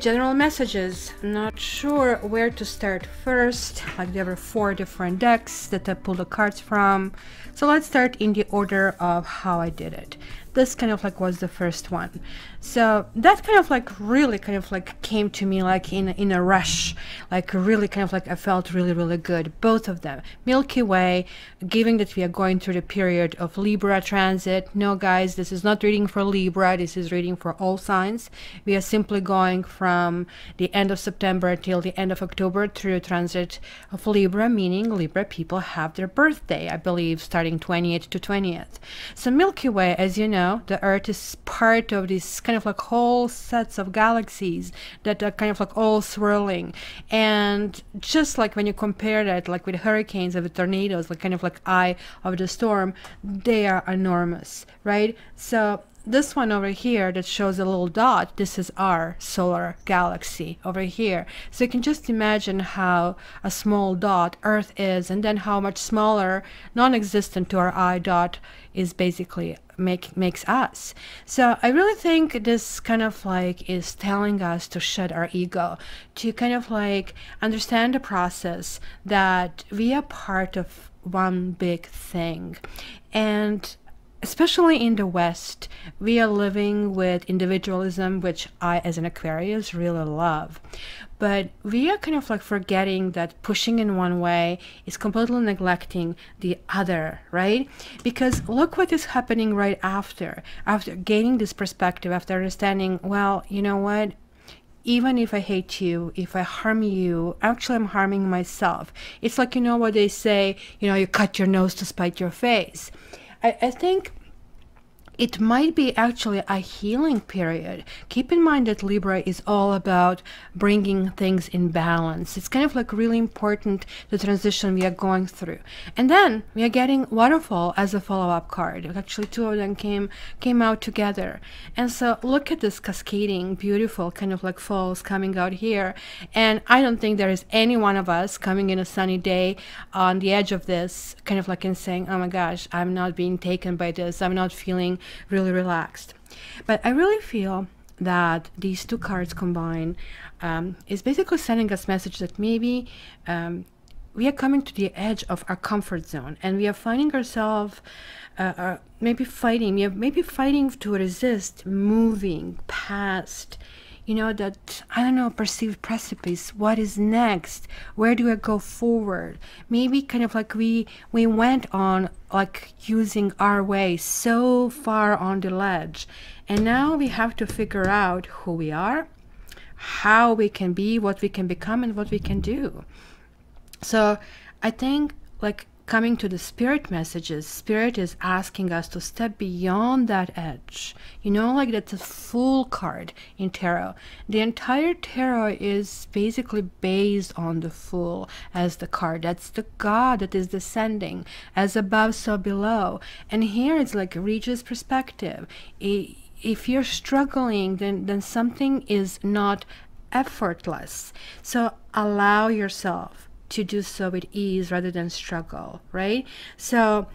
general messages. Not sure where to start first. Like there were 4 different decks that I pulled the cards from. So let's start in the order of how I did it. This kind of like was the first one. So that kind of like really kind of like came to me like in a rush, like really kind of like I felt really good, both of them. Milky Way, given that we are going through the period of Libra transit. No guys, this is not reading for Libra, this is reading for all signs. We are simply going from the end of September till the end of October through transit of Libra, meaning Libra people have their birthday, I believe, starting 28th to 20th. So Milky Way, as you know, the Earth is part of this kind of like whole sets of galaxies that are kind of like all swirling. And just like when you compare that like with hurricanes and with tornadoes, like kind of like eye of the storm, they are enormous, right? So this one over here that shows a little dot, this is our solar galaxy over here. So you can just imagine how a small dot Earth is, and then how much smaller, non-existent to our eye dot is basically makes us. So I really think this kind of like is telling us to shed our ego, to kind of like understand the process that we are part of one big thing. And especially in the West, we are living with individualism, which I, as an Aquarius, really love. But we are kind of like forgetting that pushing in one way is completely neglecting the other, right? Because look what is happening right after gaining this perspective, after understanding, well, you know what? Even if I hate you, if I harm you, actually I'm harming myself. It's like, you know what they say, you know, you cut your nose to spite your face. I think it might be actually a healing period. Keep in mind that Libra is all about bringing things in balance. It's kind of like really important, the transition we are going through. And then we are getting Waterfall as a follow-up card. Actually 2 of them came out together. And so look at this cascading, beautiful kind of like falls coming out here. And I don't think there is any one of us coming in a sunny day on the edge of this kind of like and saying, oh my gosh, I'm not being taken by this, I'm not feeling really relaxed. But I really feel that these 2 cards combined is basically sending us message that maybe we are coming to the edge of our comfort zone, and we are finding ourselves maybe fighting to resist moving past, you know, that, I don't know, perceived precipice. What is next? Where do I go forward? Maybe kind of like we went on like using our way so far on the ledge, and now we have to figure out who we are, how we can be, what we can become, and what we can do. So I think like coming to the spirit messages, spirit is asking us to step beyond that edge. You know, like that's a Fool card in tarot. The entire tarot is basically based on the Fool as the card. That's the God that is descending, as above so below. And here it's like Regis perspective. If you're struggling, then something is not effortless. So allow yourself to do so with ease rather than struggle, right? So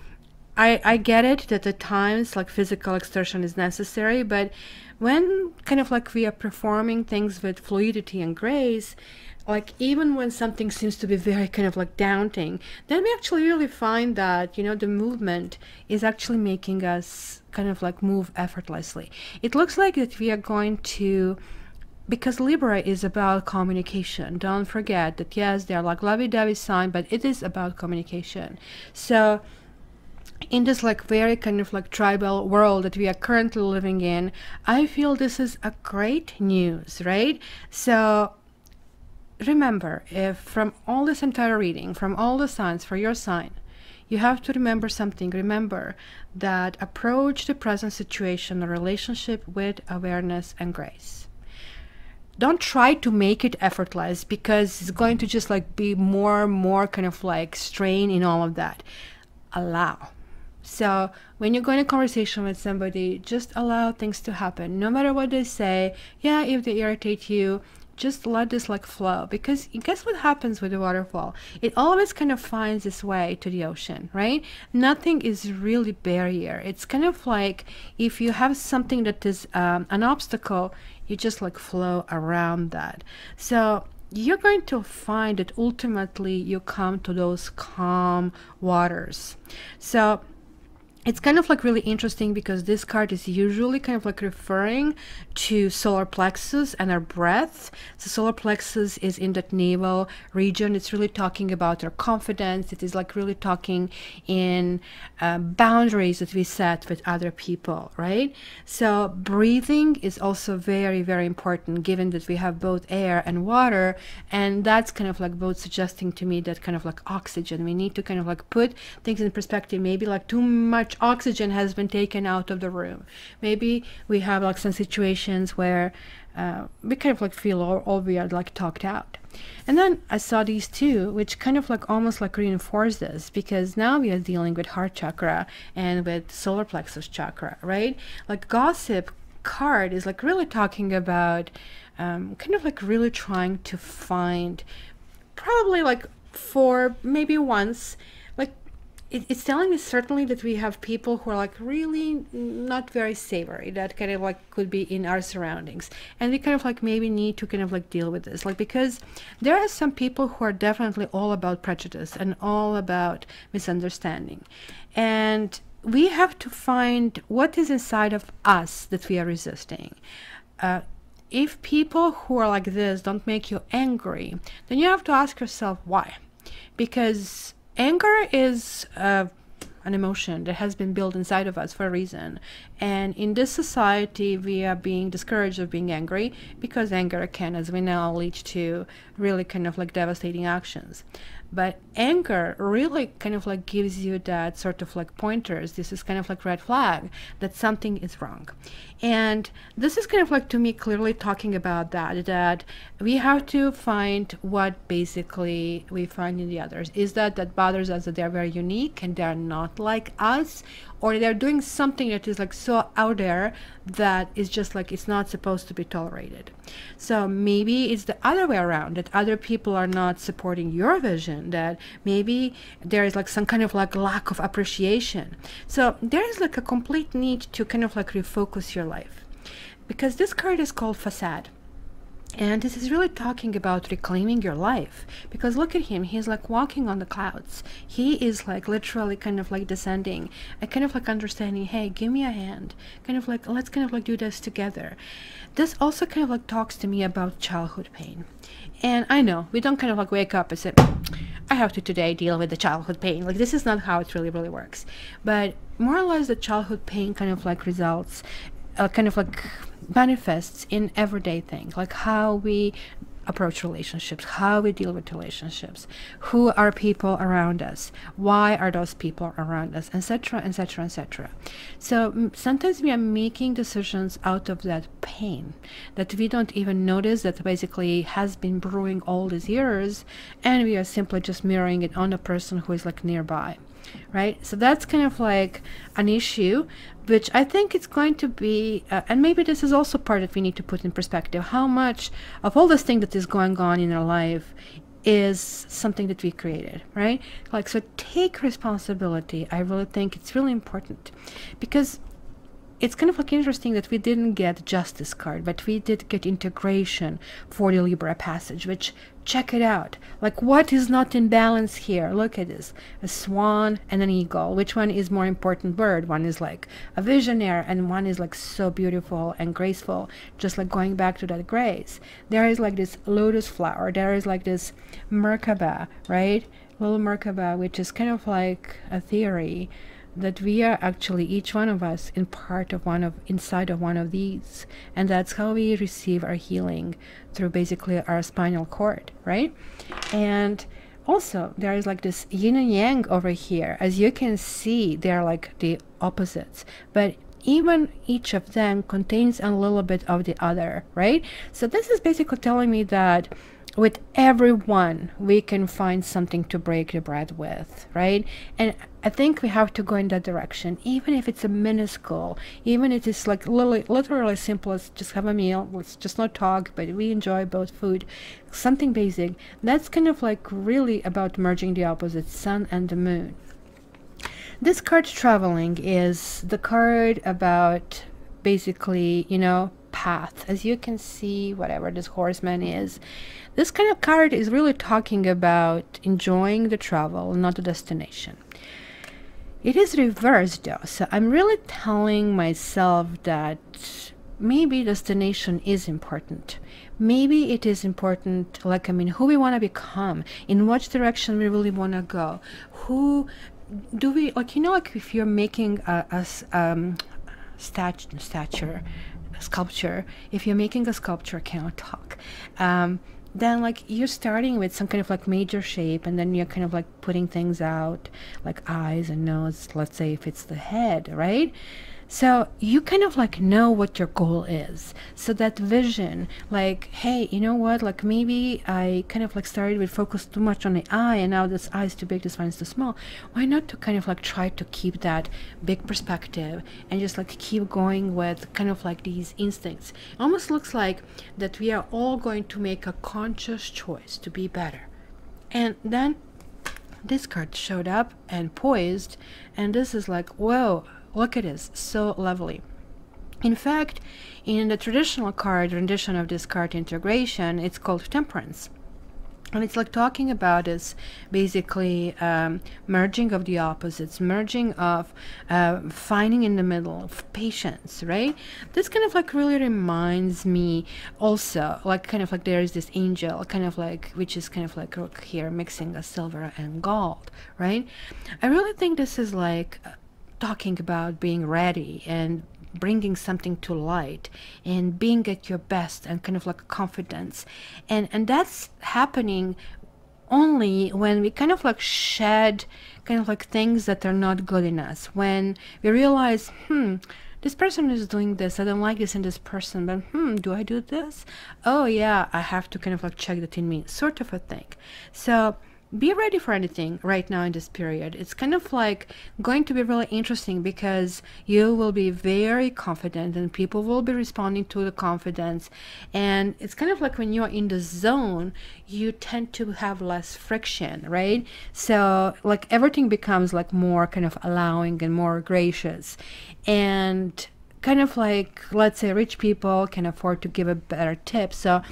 I get it that at times like physical exertion is necessary, but when kind of like we are performing things with fluidity and grace, like even when something seems to be very kind of like daunting, then we actually really find that, you know, the movement is actually making us kind of like move effortlessly. It looks like that we are going to, because Libra is about communication. Don't forget that, yes, they are like lovey-dovey sign, but it is about communication. So in this like very kind of like tribal world that we are currently living in, I feel this is a great news, right? So remember, if from all this entire reading, from all the signs for your sign, you have to remember something. Remember that approach the present situation or relationship with awareness and grace. Don't try to make it effortless, because it's going to just like be more and more kind of like strain in all of that. Allow. So when you're going to conversation with somebody, just allow things to happen. No matter what they say, yeah, if they irritate you, just let this like flow, because guess what happens with the waterfall? It always kind of finds its way to the ocean, right? Nothing is really barrier. It's kind of like if you have something that is an obstacle, You just like flow around that. So you're going to find that ultimately you come to those calm waters. So it's kind of like really interesting because this card is usually kind of like referring to solar plexus and our breath. So solar plexus is in that navel region. It's really talking about our confidence. It is like really talking in boundaries that we set with other people, right? So breathing is also very, very important, given that we have both air and water. And that's kind of like both suggesting to me that kind of like oxygen. We need to kind of like put things in perspective. Maybe like too much oxygen has been taken out of the room. Maybe we have like some situations where we kind of like feel all we are like talked out. And then I saw these two, which kind of like almost like reinforce this, because now we are dealing with heart chakra and with solar plexus chakra, right? Like gossip card is like really talking about kind of like really trying to find, probably like for maybe once, like it's telling me certainly that we have people who are like really not very savory, that kind of like could be in our surroundings, and we kind of like maybe need to kind of like deal with this, like, because there are some people who are definitely all about prejudice and all about misunderstanding, and we have to find what is inside of us that we are resisting. If people who are like this don't make you angry, then you have to ask yourself why. Because anger is an emotion that has been built inside of us for a reason. And in this society, we are being discouraged of being angry because anger can, as we know, lead to really kind of like devastating actions. But anger really kind of like gives you that sort of like pointers. This is kind of like red flag that something is wrong. And this is kind of like, to me, clearly talking about that we have to find what basically we find in the others. Is that bothers us, that they're very unique and they're not like us, or they're doing something that is like so out there that is just like it's not supposed to be tolerated. So maybe it's the other way around, that other people are not supporting your vision, that maybe there is like some kind of like lack of appreciation. So there is like a complete need to kind of like refocus your life, because this card is called Facade. And this is really talking about reclaiming your life, because look at him, he's like walking on the clouds. He is like literally kind of like descending and kind of like understanding, hey, give me a hand, kind of like, let's kind of like do this together. This also kind of like talks to me about childhood pain. And I know we don't kind of like wake up and say, I have to today deal with the childhood pain. Like, this is not how it really works. But more or less the childhood pain kind of like results, kind of like manifests in everyday things, like how we approach relationships, how we deal with relationships, who are people around us, why are those people around us, etc., etc., etc. So sometimes we are making decisions out of that pain that we don't even notice, that basically has been brewing all these years, and we are simply just mirroring it on the person who is like nearby. Right? So that's kind of like an issue, which I think it's going to be, and maybe this is also part that we need to put in perspective, how much of all this thing that is going on in our life is something that we created, right? Like, so take responsibility. I really think it's really important, because it's kind of like interesting that we didn't get Justice card, but we did get Integration for the Libra passage, which, check it out. Like, what is not in balance here? Look at this. A swan and an eagle. Which one is more important bird? One is like a visionary, and one is like so beautiful and graceful, just like going back to that grace. There is like this lotus flower. There is like this Merkaba, right? Little Merkaba, which is kind of like a theory that we are actually, each one of us, in part of inside of one of these, and that's how we receive our healing, through basically our spinal cord, right? And also there is like this yin and yang over here. As you can see, they're like the opposites, but even each of them contains a little bit of the other, right? So this is basically telling me that with everyone we can find something to break the bread with, right? And I think we have to go in that direction, even if it's a minuscule, even if it's like literally simple as just have a meal, let's just not talk, but we enjoy both food, something basic. That's kind of like really about merging the opposites, sun and the moon. This card, Traveling, is the card about basically, you know, path. As you can see, whatever this horseman is, this kind of card is really talking about enjoying the travel, not the destination. It is reversed though, so I'm really telling myself that maybe destination is important. Maybe it is important, like, I mean, who we want to become, in which direction we really want to go, who do we, like, you know, like if you're making a sculpture, if you're making a sculpture, I cannot talk, then like you're starting with some kind of like major shape, and then you're kind of like putting things out like eyes and nose, let's say if it's the head, right? So you kind of like know what your goal is. So that vision, like, hey, you know what, like maybe I kind of like started with focus too much on the eye, and now this eye is too big, this one is too small. Why not to kind of like try to keep that big perspective and just like keep going with kind of like these instincts. It almost looks like that we are all going to make a conscious choice to be better. And then this card showed up and poised, and this is like, whoa, look at this, so lovely. In fact, in the traditional card rendition of this card integration, it's called Temperance. And it's like talking about this basically merging of the opposites, merging of finding in the middle of patience, right? This kind of like really reminds me also, like kind of like there is this angel, kind of like, which is kind of like look here, mixing a silver and gold, right? I really think this is like talking about being ready and bringing something to light and being at your best and kind of like confidence, and that's happening only when we kind of like shed kind of like things that are not good in us, when we realize, this person is doing this, I don't like this in this person, but do I do this? Oh yeah, I have to kind of like check that in me, sort of a thing. So be ready for anything right now in this period. It's kind of like going to be really interesting because you will be very confident and people will be responding to the confidence. And it's kind of like when you're in the zone, you tend to have less friction, right? So like everything becomes like more kind of allowing and more gracious. And kind of like, let's say rich people can afford to give a better tip. So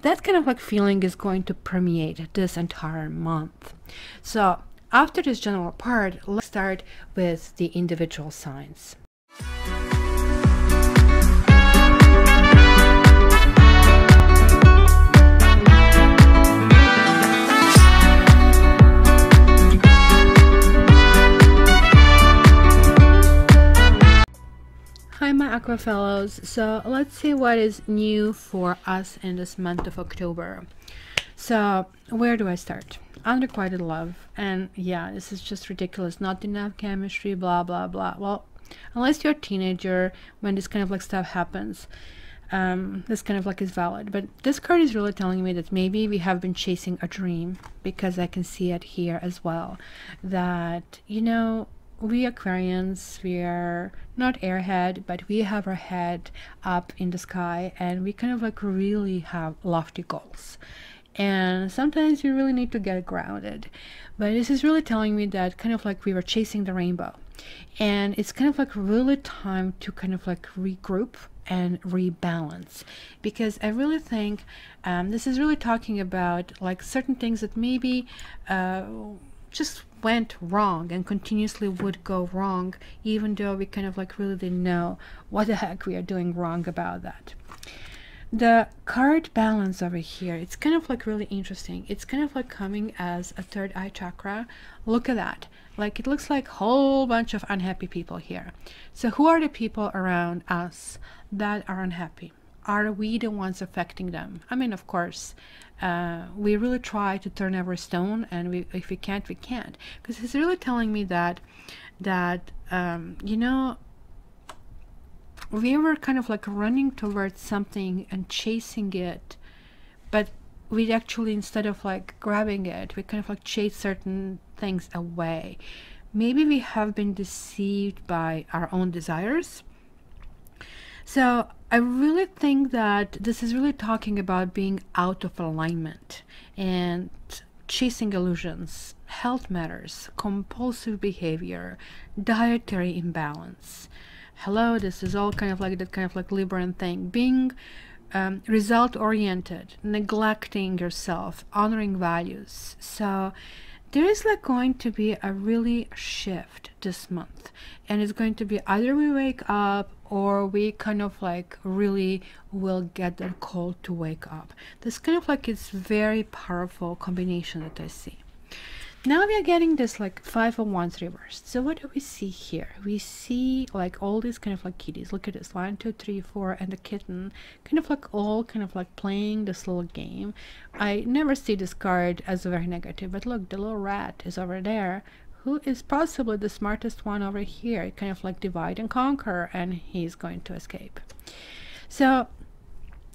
that kind of like feeling is going to permeate this entire month. So after this general part, let's start with the individual signs. Hi my Aqua fellows, so let's see what is new for us in this month of October. So where do I start? Unrequited love, and yeah, this is just ridiculous, not enough chemistry, blah blah blah. Well, unless you're a teenager when this kind of like stuff happens, this kind of like is valid. But this card is really telling me that maybe we have been chasing a dream, because I can see it here as well, that, you know, we Aquarians, we are not airhead, but we have our head up in the sky, and we kind of like really have lofty goals. And sometimes we really need to get grounded. But this is really telling me that kind of like we were chasing the rainbow. And it's kind of like really time to kind of like regroup and rebalance. Because I really think this is really talking about like certain things that maybe just went wrong and continuously would go wrong, even though we kind of like really didn't know what the heck we are doing wrong about that. The card balance over here, it's kind of like really interesting. It's kind of like coming as a third eye chakra. Look at that. Like it looks like a whole bunch of unhappy people here. So who are the people around us that are unhappy? Are we the ones affecting them? I mean, of course, we really try to turn every stone, and if we can't, we can't. Because it's really telling me that you know, we were kind of like running towards something and chasing it, but we actually, instead of like grabbing it, we kind of like chase certain things away. Maybe we have been deceived by our own desires. So I really think that this is really talking about being out of alignment and chasing illusions, health matters, compulsive behavior, dietary imbalance, hello, this is all kind of like that kind of like Libran thing, being result oriented, neglecting yourself, honoring values. So there is like going to be a really shift this month, and it's going to be either we wake up or we kind of like really will get that call to wake up. This kind of like it's very powerful combination that I see. Now we are getting this like 5 of Wands reversed. So what do we see here? We see like all these kind of like kitties. Look at this, 1, 2, 3, 4, and the kitten, kind of like all kind of like playing this little game. I never see this card as very negative, but look, the little rat is over there, who is possibly the smartest one over here. Kind of like divide and conquer, and he's going to escape. So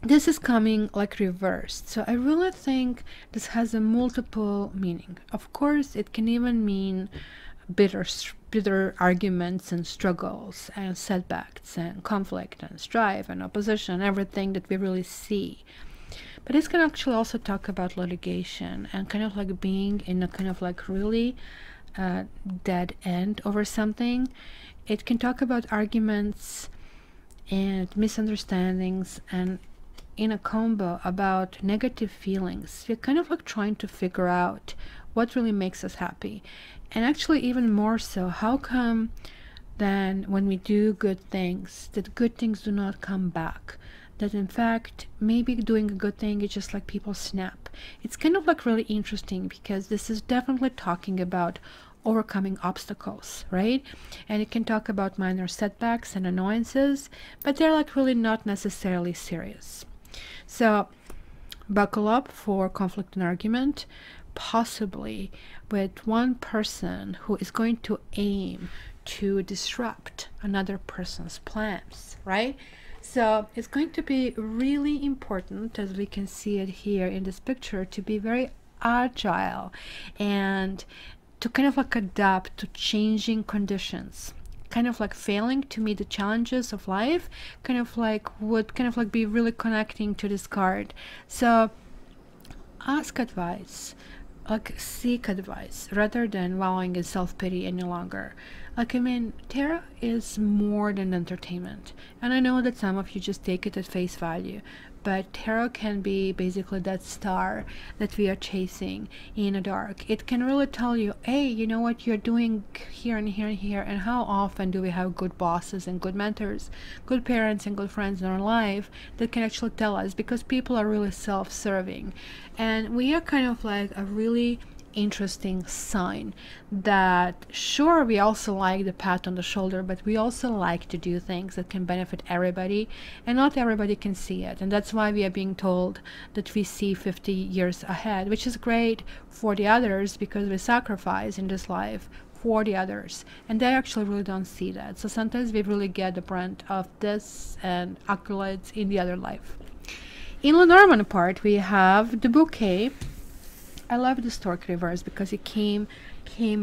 this is coming like reversed. So I really think this has a multiple meaning. Of course, it can even mean bitter arguments and struggles and setbacks and conflict and strife and opposition, everything that we really see. But this can actually also talk about litigation and kind of like being in a kind of like really dead end over something. It can talk about arguments and misunderstandings, and in a combo about negative feelings. We're kind of like trying to figure out what really makes us happy. And actually even more so, how come then when we do good things, that good things do not come back? That in fact, maybe doing a good thing is just like people snap. It's kind of like really interesting, because this is definitely talking about overcoming obstacles, right? And it can talk about minor setbacks and annoyances, but they're like really not necessarily serious. So buckle up for conflict and argument, possibly with one person who is going to aim to disrupt another person's plans, right? So it's going to be really important, as we can see it here in this picture, to be very agile and to kind of like adapt to changing conditions. Kind of like failing to meet the challenges of life, kind of like would kind of like be really connecting to this card. So ask advice, like seek advice, rather than wallowing in self-pity any longer. Like, I mean, tarot is more than entertainment, and I know that some of you just take it at face value, but tarot can be basically that star that we are chasing in the dark. It can really tell you, hey, you know what you're doing here and here and here, and how often do we have good bosses and good mentors, good parents and good friends in our life that can actually tell us, because people are really self-serving, and we are kind of like a really interesting sign that sure, we also like the pat on the shoulder, but we also like to do things that can benefit everybody, and not everybody can see it. And that's why we are being told that we see 50 years ahead, which is great for the others, because we sacrifice in this life for the others, and they actually really don't see that. So sometimes we really get the brunt of this and accolades in the other life. In Lenormand part, we have the bouquet. I love the stork reverse because it came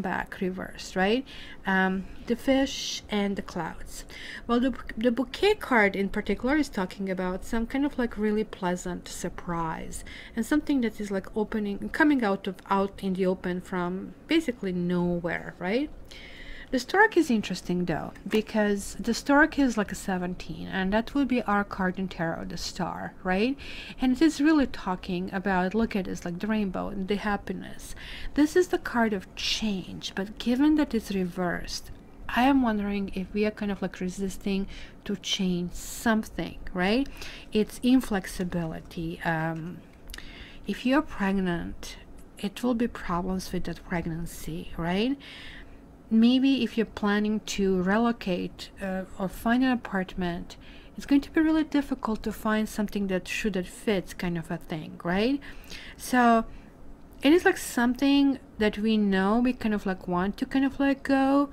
back reversed, right? The fish and the clouds. Well, the bouquet card in particular is talking about some kind of like really pleasant surprise, and something that is like coming out in the open from basically nowhere, right? The stork is interesting though, because the stork is like a 17, and that would be our card in tarot, the star, right? And it is really talking about, look at this, like the rainbow and the happiness. This is the card of change, but given that it's reversed, I am wondering if we are kind of like resisting to change something, right? It's inflexibility. If you're pregnant, it will be problems with that pregnancy, right? Maybe if you're planning to relocate or find an apartment, it's going to be really difficult to find something that fits, kind of a thing, right? So it is like something that we know we kind of like want to kind of like go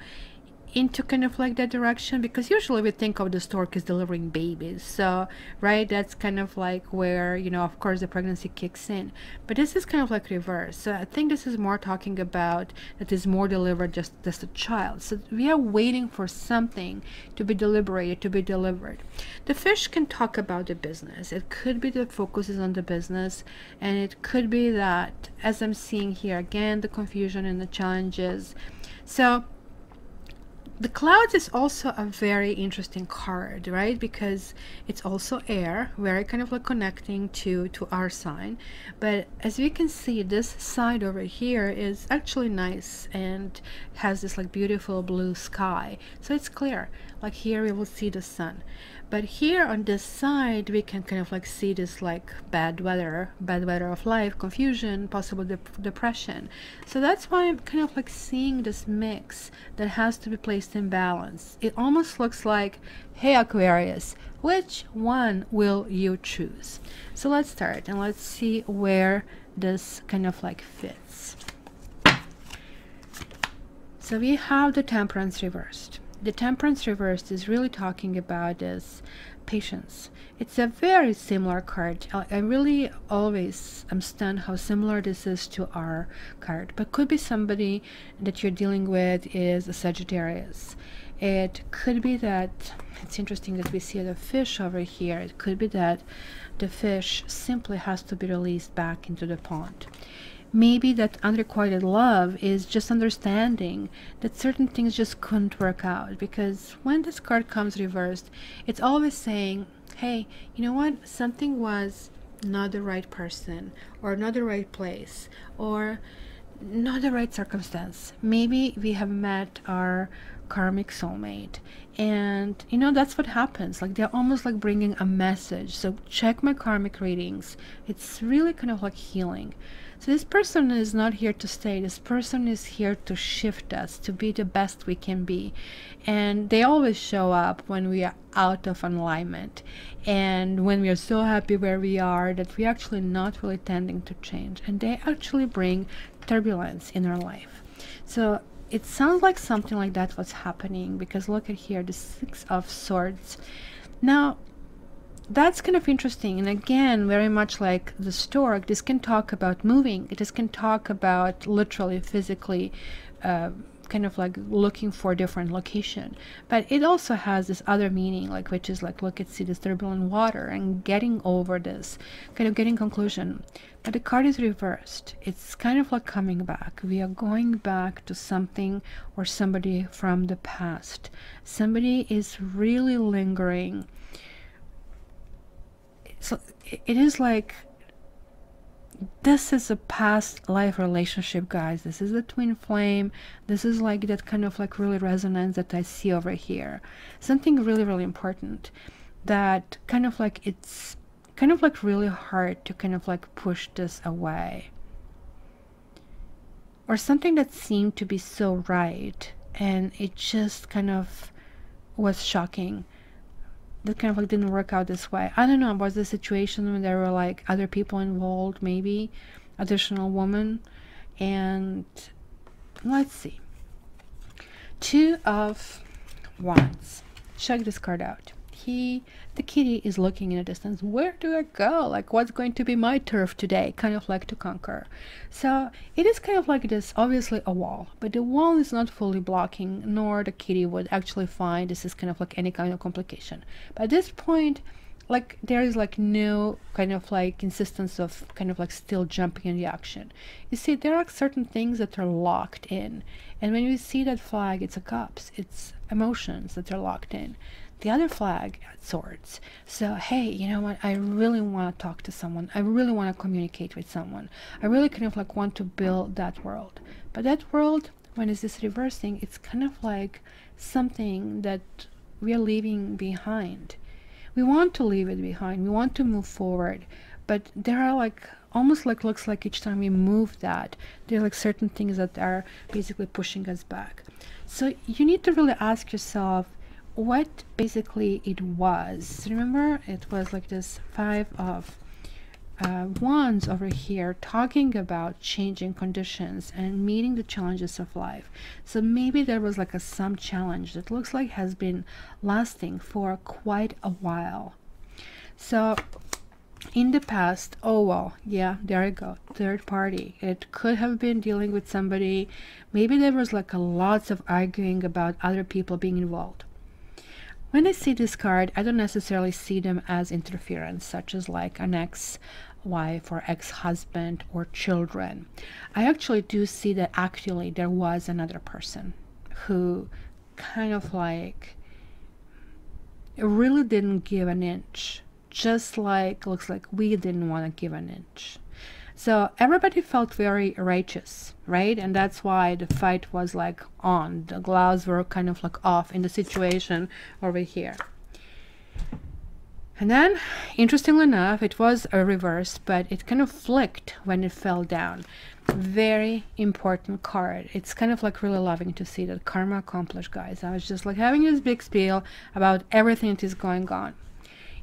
into kind of like that direction, because usually we think of the stork as delivering babies, so right, that's kind of like where, you know, of course the pregnancy kicks in. But this is kind of like reverse, so I think this is more talking about that is more delivered just as a child. So we are waiting for something to be deliberated, to be delivered. The fish can talk about the business. It could be the focus is on the business, and it could be that, as I'm seeing here again, the confusion and the challenges. So The clouds is also a very interesting card, right? Because it's also air, very kind of like connecting to our sign. But as we can see, this side over here is actually nice and has this like beautiful blue sky. So it's clear. Like here we will see the sun. But here on this side, we can kind of like see this like bad weather of life, confusion, possible depression. So that's why I'm kind of like seeing this mix that has to be placed in balance. It almost looks like, hey Aquarius, which one will you choose? So let's start and let's see where this kind of like fits. So we have the Temperance reversed. The Temperance reversed is really talking about this patience. It's a very similar card. I really always am stunned how similar this is to our card, but could be somebody that you're dealing with is a Sagittarius. It could be that, it's interesting that we see the fish over here. It could be that the fish simply has to be released back into the pond. Maybe that unrequited love is just understanding that certain things just couldn't work out, because when this card comes reversed, it's always saying, hey, you know what, something was not the right person, or not the right place, or not the right circumstance. Maybe we have met our karmic soulmate, and you know, that's what happens. Like they're almost like bringing a message. So check my karmic readings. It's really kind of like healing. So this person is not here to stay. This person is here to shift us to be the best we can be. And they always show up when we are out of alignment, and when we are so happy where we are that we're actually not really tending to change, and they actually bring turbulence in our life. So it sounds like something like that was happening, because look at here, the Six of Swords. Now that's kind of interesting, and again, very much like the stork, this can talk about moving. This can talk about literally physically kind of like looking for a different location, but it also has this other meaning, like, which is like, look at, see this turbulent water and getting over this, kind of getting conclusion. But the card is reversed. It's kind of like coming back. We are going back to something or somebody from the past. Somebody is really lingering. So it is like, this is a past life relationship, guys. This is a twin flame. This is like that kind of like really resonance that I see over here. Something really, really important that kind of like, it's kind of like really hard to kind of like push this away. Or something that seemed to be so right, and it just kind of was shocking. That kind of like didn't work out this way. I don't know, was the situation when there were like other people involved, maybe additional woman. And let's see, Two of Wands. Check this card out. The kitty is looking in the distance. Where do I go? Like, what's going to be my turf today? Kind of like to conquer. So it is kind of like this, obviously a wall, but the wall is not fully blocking, nor the kitty would actually find this is kind of like any kind of complication. But at this point, like, there is like no kind of like insistence of kind of like still jumping in the action. You see, there are certain things that are locked in, and when you see that flag, it's a cups, it's emotions that are locked in. The other flag, Swords. So hey, you know what, I really want to talk to someone. I really want to communicate with someone. I really kind of like want to build that world. But that world, when is this reversing, it's kind of like something that we are leaving behind. We want to leave it behind. We want to move forward. But there are like, almost like, looks like each time we move that, there are like certain things that are basically pushing us back. So you need to really ask yourself what basically it was. Remember, it was like this Five of Wands over here, talking about changing conditions and meeting the challenges of life. So maybe there was like some challenge that looks like has been lasting for quite a while. So in the past, oh well, yeah, there you go, third party. It could have been dealing with somebody. Maybe there was like lots of arguing about other people being involved. When I see this card, I don't necessarily see them as interference, such as like an ex-wife or ex-husband or children. I actually do see that actually there was another person who kind of like it really didn't give an inch, just like looks like we didn't want to give an inch. So everybody felt very righteous, right? And that's why the fight was like on. The gloves were kind of like off in the situation over here. And then, interestingly enough, it was a reverse, but it kind of flicked when it fell down. Very important card. It's kind of like really loving to see that karma accomplished, guys. I was just like having this big spiel about everything that is going on.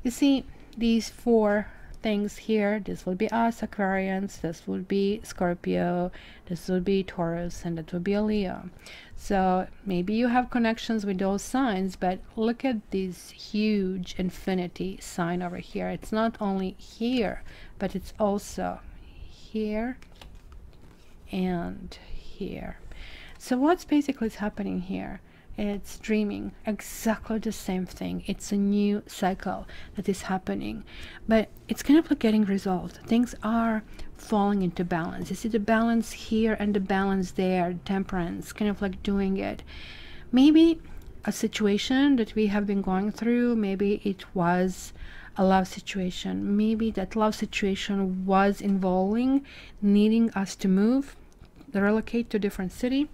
You see these 4 things here. This will be us, Aquarians. This will be Scorpio. This will be Taurus, and that will be a Leo. So maybe you have connections with those signs, but look at this huge infinity sign over here. It's not only here, but it's also here and here. So what's basically happening here? It's dreaming exactly the same thing. It's a new cycle that is happening, but it's kind of like getting resolved. Things are falling into balance. You see the balance here and the balance there, temperance, kind of like doing it. Maybe a situation that we have been going through, maybe it was a love situation. Maybe that love situation was involving needing us to move, relocate to a different city.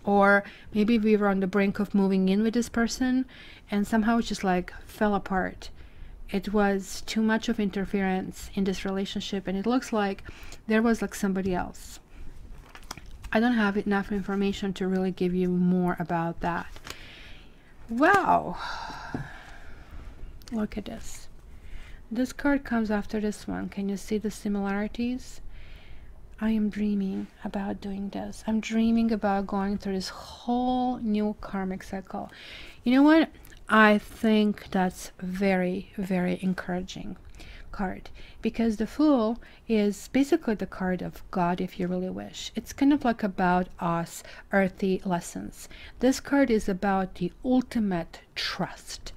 Or maybe we were on the brink of moving in with this person and somehow it just like fell apart. It was too much of interference in this relationship, and it looks like there was like somebody else. I don't have enough information to really give you more about that. Wow. Look at this. This card comes after this one. Can you see the similarities? I am dreaming about doing this. I'm dreaming about going through this whole new karmic cycle. You know what? I think that's very, very encouraging card, because the Fool is basically the card of God, if you really wish. It's kind of like about us, earthy lessons. This card is about the ultimate trust.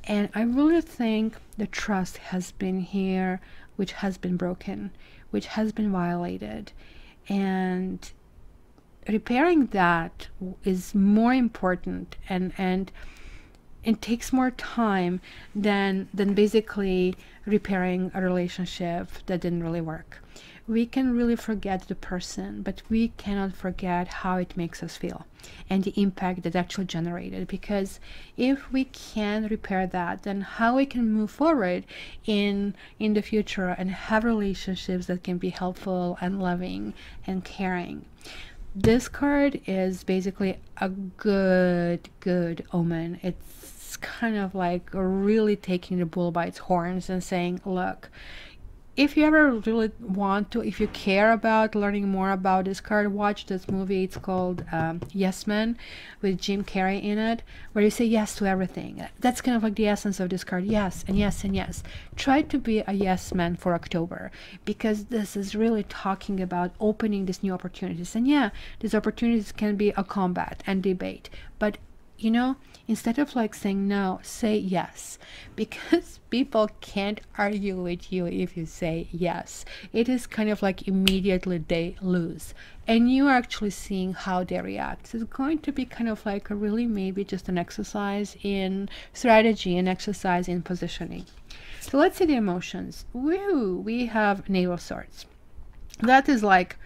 And I really think the trust has been here, which has been broken, which has been violated, and repairing that is more important, and it takes more time than basically repairing a relationship that didn't really work. We can really forget the person, but we cannot forget how it makes us feel and the impact that actually generated. Because if we can repair that, then how we can move forward in the future and have relationships that can be helpful and loving and caring. This card is basically a good omen. It's kind of like really taking the bull by its horns and saying, look, if you ever really want to, if you care about learning more about this card, watch this movie. It's called Yes Man, with Jim Carrey in it, where you say yes to everything. That's kind of like the essence of this card. Yes and yes and yes. Try to be a yes man for October, because this is really talking about opening these new opportunities. And yeah, these opportunities can be a combat and debate, but you know, instead of like saying no, say yes, because people can't argue with you if you say yes. It is kind of like immediately they lose, and you are actually seeing how they react. It's going to be kind of like a really maybe just an exercise in strategy, an exercise in positioning. So let's see the emotions. Woo, we have Knave of Swords. That is like,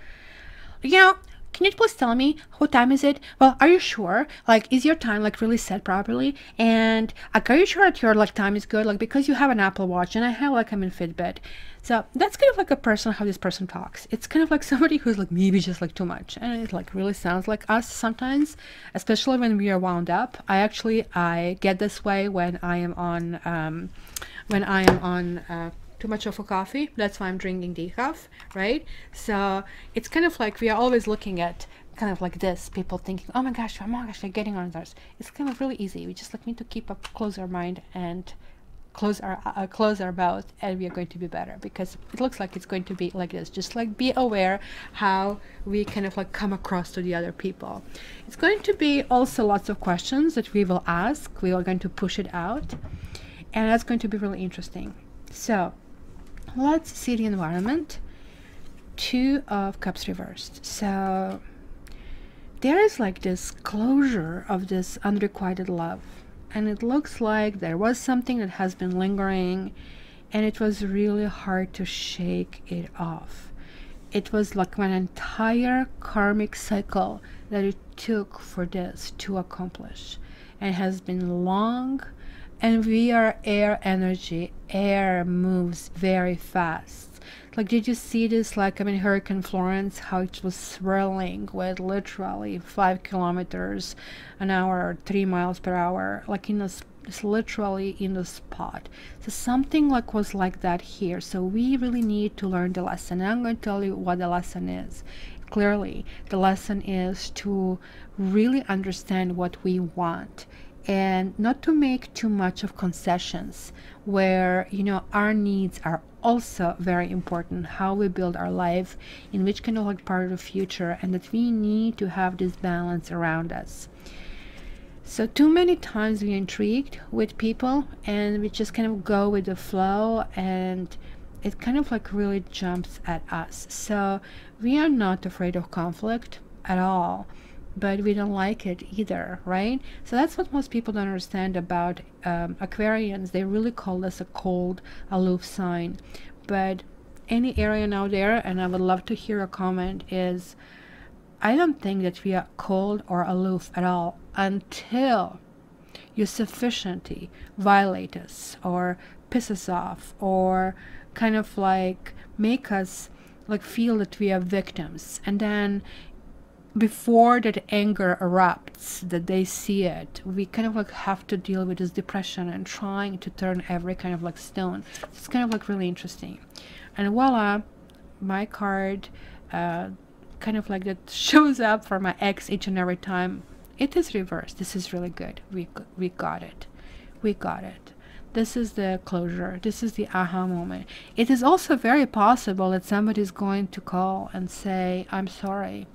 you know, can you please tell me what time is it? Well, are you sure? Like, is your time like really set properly? And like, are you sure that your like time is good? Like, because you have an Apple Watch and I have like I'm in Fitbit. So that's kind of like a person, how this person talks. It's kind of like somebody who's like maybe just like too much, and it like really sounds like us sometimes, especially when we are wound up. I get this way when I am on too much of a coffee. That's why I'm drinking decaf, right? So it's kind of like we are always looking at kind of like this, people thinking, oh my gosh, they're getting on ours. It's kind of really easy. We just like need to keep up, close our mind and close our mouth, and we are going to be better, because it looks like it's going to be like this. Just like be aware how we kind of like come across to the other people. It's going to be also lots of questions that we will ask. We are going to push it out, and that's going to be really interesting. So let's see the environment. 2 of Cups reversed. So there is like this closure of this unrequited love, and it looks like there was something that has been lingering, and it was really hard to shake it off. It was like an entire karmic cycle that it took for this to accomplish, and it has been long. And we are air energy. Air moves very fast. Like, did you see this? Like, I mean, Hurricane Florence, how it was swirling with literally 5 kilometers an hour or 3 miles per hour, like in this, it's literally in the spot. So something like was like that here. So we really need to learn the lesson. And I'm going to tell you what the lesson is. Clearly, the lesson is to really understand what we want, and not to make too much of concessions where, you know, our needs are also very important, how we build our life, in which kind of like part of the future, and that we need to have this balance around us. So too many times we're intrigued with people and we just kind of go with the flow, and it kind of like really jumps at us. So we are not afraid of conflict at all, but we don't like it either, right? So that's what most people don't understand about Aquarians. They really call us a cold, aloof sign. But any Arian out there, and I would love to hear a comment, is I don't think that we are cold or aloof at all until you sufficiently violate us or piss us off, or kind of like make us like feel that we are victims. And then before that anger erupts, that they see it, we kind of like have to deal with this depression and trying to turn every kind of like stone. It's kind of like really interesting. And voila, my card kind of like that shows up for my ex each and every time. It is reversed. This is really good. We got it. We got it. This is the closure. This is the aha moment. It is also very possible that somebody is going to call and say, I'm sorry,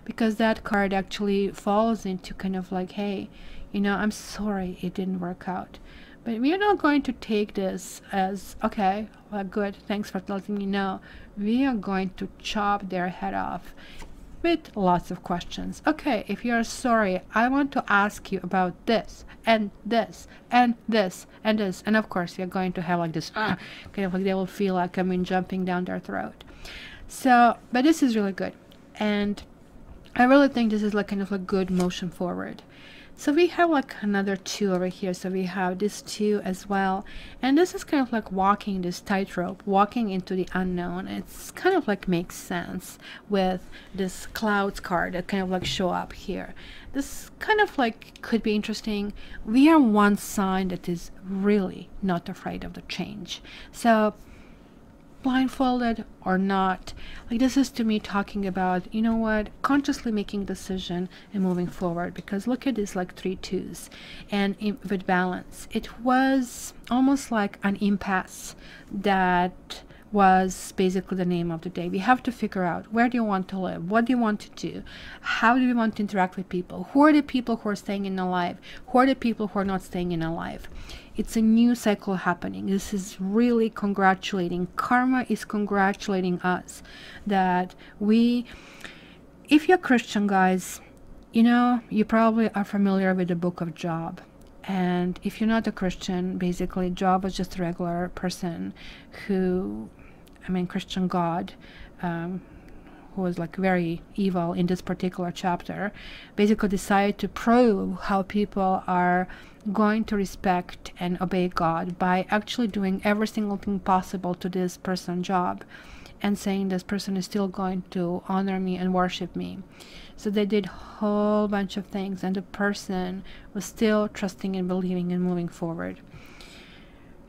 because that card actually falls into kind of like, hey, you know, I'm sorry it didn't work out. But we are not going to take this as, okay, well, good, thanks for letting me know. We are going to chop their head off with lots of questions. Okay, if you're sorry, I want to ask you about this and this and this and this. And of course, you're going to have like this, kind of like they will feel like, I mean, jumping down their throat. So, but this is really good. And I really think this is like kind of a good motion forward. So we have like another 2 over here. So we have this 2 as well. And this is kind of like walking this tightrope, walking into the unknown. It's kind of like makes sense with this clouds card that kind of like show up here. This kind of like could be interesting. We are one sign that is really not afraid of the change. So blindfolded or not, like this is to me talking about, you know what, consciously making a decision and moving forward. Because look at this, like 3 2s, and with balance, it was almost like an impasse that was basically the name of the day. We have to figure out, where do you want to live, what do you want to do, how do we want to interact with people, who are the people who are staying in our life, who are the people who are not staying in our life. It's a new cycle happening. This is really congratulating. Karma is congratulating us that we, if you're Christian, guys, you know, you probably are familiar with the book of Job. And if you're not a Christian, basically Job was just a regular person who, I mean, Christian God, who was like very evil in this particular chapter, basically decided to prove how people are going to respect and obey God by actually doing every single thing possible to this person Job, and saying this person is still going to honor me and worship me. So they did a whole bunch of things, and the person was still trusting and believing and moving forward.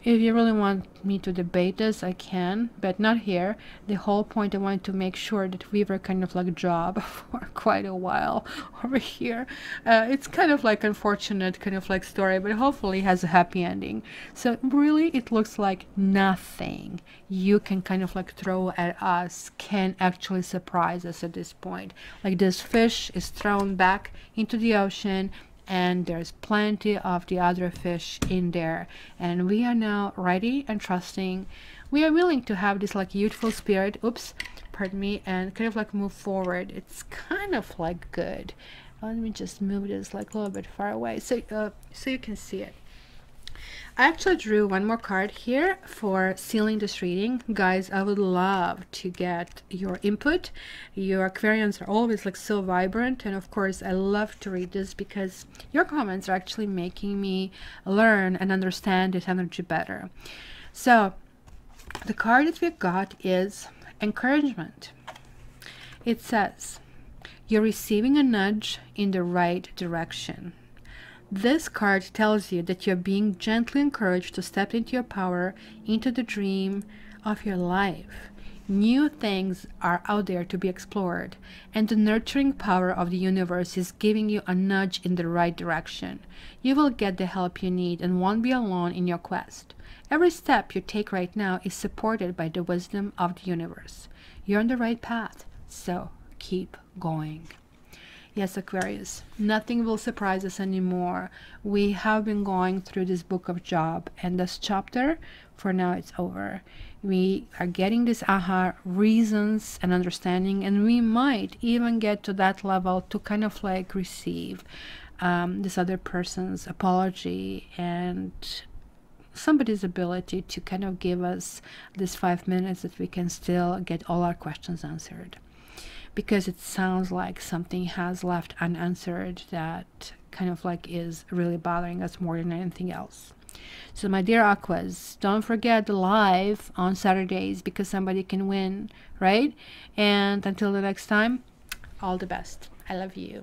If you really want me to debate this, I can, but not here. The whole point, I wanted to make sure that we were kind of like Job for quite a while over here. It's kind of like unfortunate kind of like story, but hopefully it has a happy ending. So really, it looks like nothing you can kind of like throw at us can actually surprise us at this point. Like this fish is thrown back into the ocean, and there's plenty of the other fish in there, and we are now ready and trusting. We are willing to have this like youthful spirit, oops, pardon me, and kind of like move forward. It's kind of like good. Let me just move this like a little bit far away so you can see it. I actually drew one more card here for sealing this reading. Guys, I would love to get your input. Your Aquarians are always like so vibrant, and of course I love to read this because your comments are actually making me learn and understand this energy better. So the card that we got is encouragement. It says, you're receiving a nudge in the right direction. This card tells you that you're being gently encouraged to step into your power, into the dream of your life. New things are out there to be explored, and the nurturing power of the universe is giving you a nudge in the right direction. You will get the help you need and won't be alone in your quest. Every step you take right now is supported by the wisdom of the universe. You're on the right path, so keep going. Yes, Aquarius, nothing will surprise us anymore. We have been going through this book of Job, and this chapter, for now, it's over. We are getting this aha reasons and understanding, and we might even get to that level to kind of like receive this other person's apology and somebody's ability to kind of give us this 5 minutes that we can still get all our questions answered. Because it sounds like something has left unanswered that kind of like is really bothering us more than anything else. So my dear Aquas, don't forget the live on Saturdays because somebody can win, right? And until the next time, all the best. I love you.